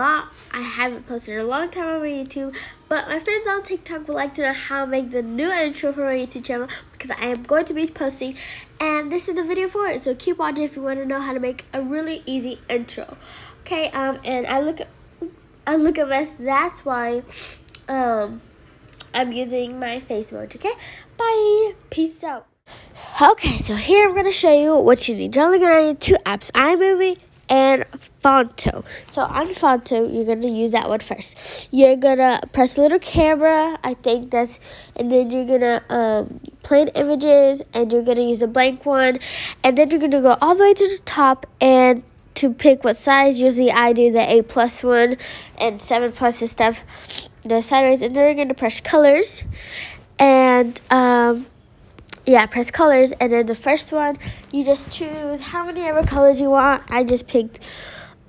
lot. I haven't posted in a long time on my YouTube, but my friends on TikTok would like to know how to make the new intro for my YouTube channel because I am going to be posting, and this is the video for it. So keep watching if you want to know how to make a really easy intro. Okay, and I look a mess. That's why I'm using my face emoji. Okay, bye, peace out. Okay, so here I'm gonna show you what you need. You're only gonna need two apps: iMovie and Phonto. So on Phonto, you're gonna use that one first. You're gonna press the little camera, and then you're gonna play in images, and you're gonna use a blank one, and then you're gonna go all the way to the top and to pick what size. Usually I do the 8+ one and 7+ and stuff, the sideways, and then you're gonna press colors, and press colors, and then the first one, you just choose how many ever colors you want. I just picked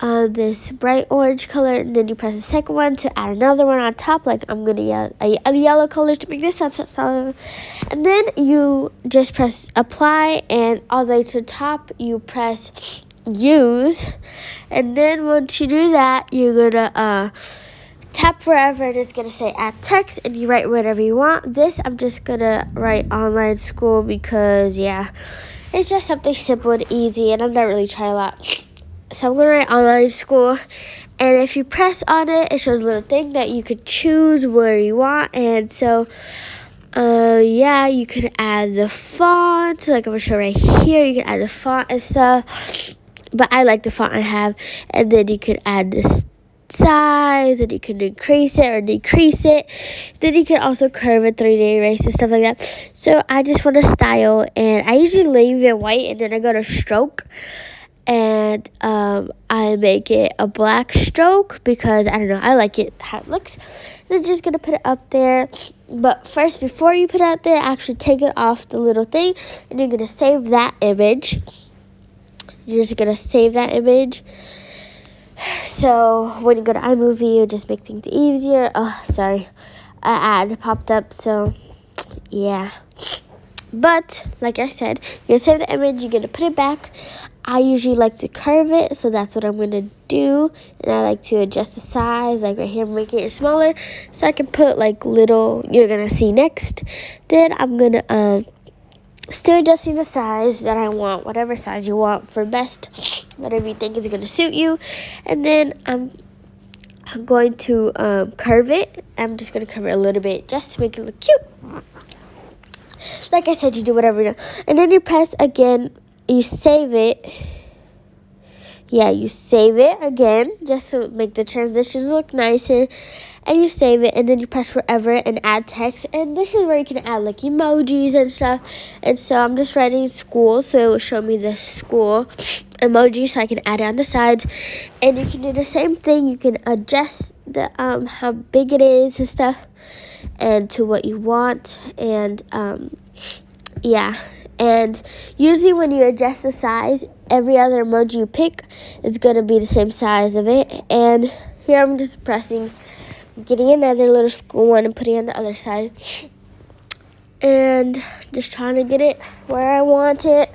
this bright orange color, and then you press the second one to add another one on top, like I'm going to use a yellow color to make this sound. And then you just press apply, and all the way to the top, you press use. And then once you do that, you're going to tap wherever, and it's going to say add text, and you write whatever you want. This, I'm just going to write online school because, it's just something simple and easy, and I'm not really trying a lot. So I'm going to write online school, and if you press on it, it shows a little thing that you could choose where you want, and so, you could add the font, like I'm going to show right here. You can add the font and stuff, but I like the font I have, and then you could add this size, and you can increase it or decrease it. Then you can also curve it, 3D erase and stuff like that. So I just want to style, and I usually leave it white, and then I go to stroke, and I make it a black stroke because I don't know, I like it how it looks. Then just gonna put it up there, but first, before you put it out there, actually take it off the little thing, and you're gonna save that image. You're just gonna save that image. So when you go to iMovie, you just make things easier. Oh, sorry, an ad popped up. So yeah, but like I said, you're gonna save the image. You're gonna put it back. I usually like to curve it, so that's what I'm gonna do. And I like to adjust the size, like right here, making it smaller, so I can put like little. You're gonna see next. Then I'm gonna still adjusting the size that I want, whatever size you want for best, whatever you think is going to suit you. And then I'm going to curve it. I'm just going to curve it a little bit just to make it look cute. Like I said, you do whatever you know. And then you press again, you save it. Yeah, you save it again just to make the transitions look nice, and you save it, and then you press wherever and add text, and this is where you can add like emojis and stuff. And so I'm just writing school, so it will show me the school emoji, so I can add it on the sides. And you can do the same thing. You can adjust the how big it is and stuff, and to what you want, and and usually when you adjust the size, every other emoji you pick is going to be the same size of it. And here I'm just getting another little school one and putting it on the other side. And just trying to get it where I want it.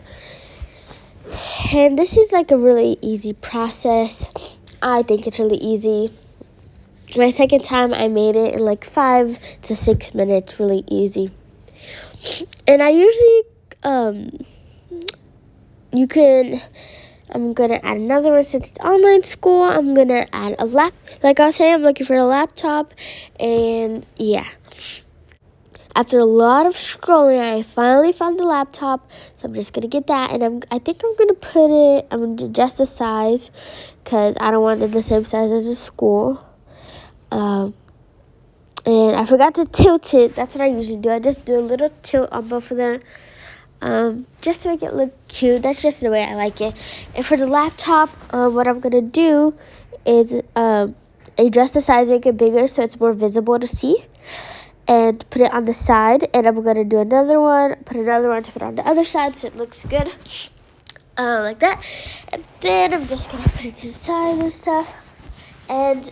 And this is like a really easy process. I think it's really easy. My second time, I made it in like 5 to 6 minutes, really easy. And I usually, I'm going to add another one since it's online school. I'm going to add a like I was saying, I'm looking for a laptop, and after a lot of scrolling, I finally found the laptop, so I'm just going to get that, and I think I'm going to adjust the size, because I don't want it the same size as the school. And I forgot to tilt it. That's what I usually do. I just do a little tilt on both of them, just to make it look cute. That's just the way I like it. And for the laptop, what I'm going to do is adjust the size, make it bigger so it's more visible to see, and put it on the side. And I'm going to do another one, put another one to put on the other side so it looks good, like that. And then I'm just going to put it to the side and stuff. And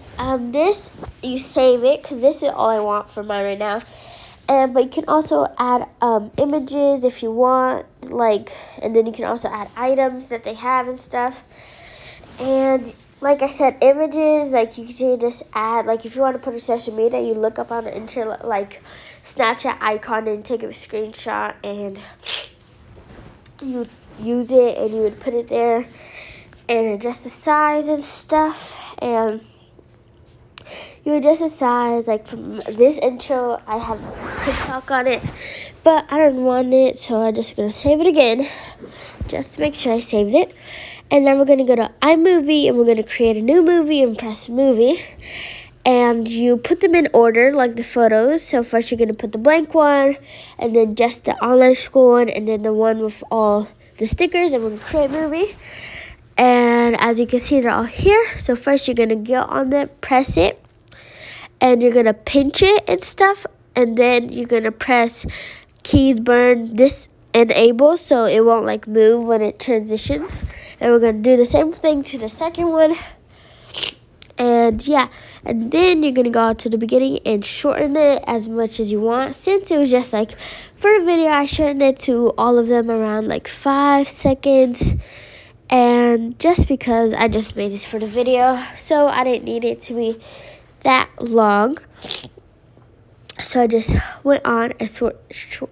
this, you save it, because this is all I want for mine right now. But you can also add images if you want, and then you can also add items that they have and stuff. And like I said, images, like you can just add, like if you want to put a social media, you look up on the internet, like Snapchat icon and take a screenshot and you use it and you would put it there and adjust the size and stuff. And you adjust the size, like from this intro, I have TikTok on it, but I don't want it, so I'm just going to save it again, just to make sure I saved it. And then we're going to go to iMovie, and we're going to create a new movie and press movie. And you put them in order, like the photos. So first you're going to put the blank one, and then just the online school one, and then the one with all the stickers, and we're going to create a movie. And as you can see, they're all here. So first you're going to go on there, press it, and you're going to pinch it and stuff. And then you're going to press keys burn this enable so it won't like move when it transitions. And we're going to do the same thing to the second one. And yeah, and then you're going to go out to the beginning and shorten it as much as you want. Since it was just like for the video, I shortened it to all of them around like 5 seconds. And just because I just made this for the video, so I didn't need it to be that long. So I just went on and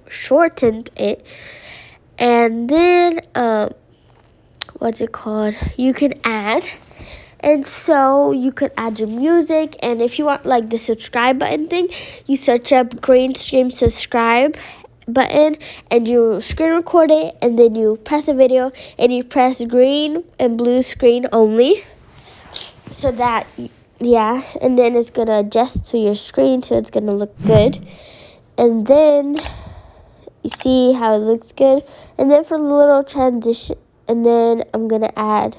shortened it. And then, what's it called? You can add. And so you could add your music. And if you want like the subscribe button thing, you search up green screen subscribe button and you screen record it, and then you press a video and you press green and blue screen only, so that yeah, and then it's gonna adjust to your screen so it's gonna look good. And then you see how it looks good. And then for the little transition, and then I'm gonna add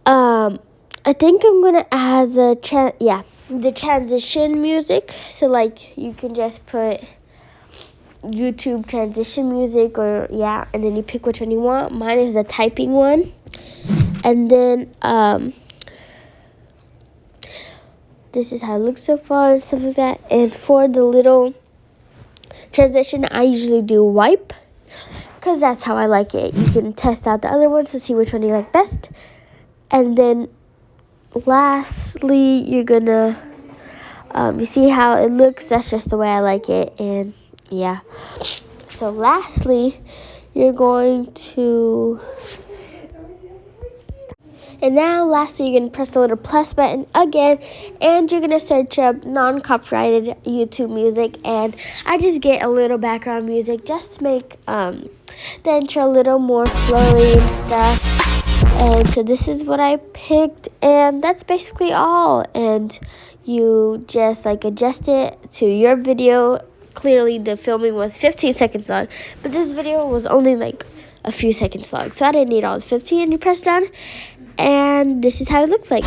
I think I'm gonna add the transition music. So like you can just put YouTube transition music, or yeah, and then you pick which one you want. Mine is the typing one. And then this is how it looks so far and stuff like that. And for the little transition, I usually do wipe because that's how I like it. You can test out the other ones to see which one you like best. And then lastly, you're gonna you see how it looks. That's just the way I like it. And yeah, so lastly, you're going to, and now lastly, you're going to press the little plus button again, and you're going to search up non-copyrighted YouTube music. And I just get a little background music just to make the intro a little more flowy and stuff. And so this is what I picked, and that's basically all. And you just like adjust it to your video. Clearly the filming was 15 seconds long, but this video was only like a few seconds long, so I didn't need all the 15. And you press down, and this is how it looks like.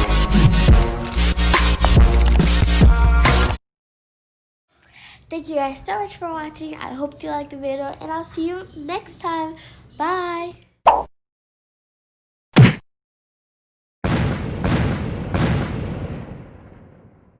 Thank you guys so much for watching. I hope you liked the video, and I'll see you next time. Bye.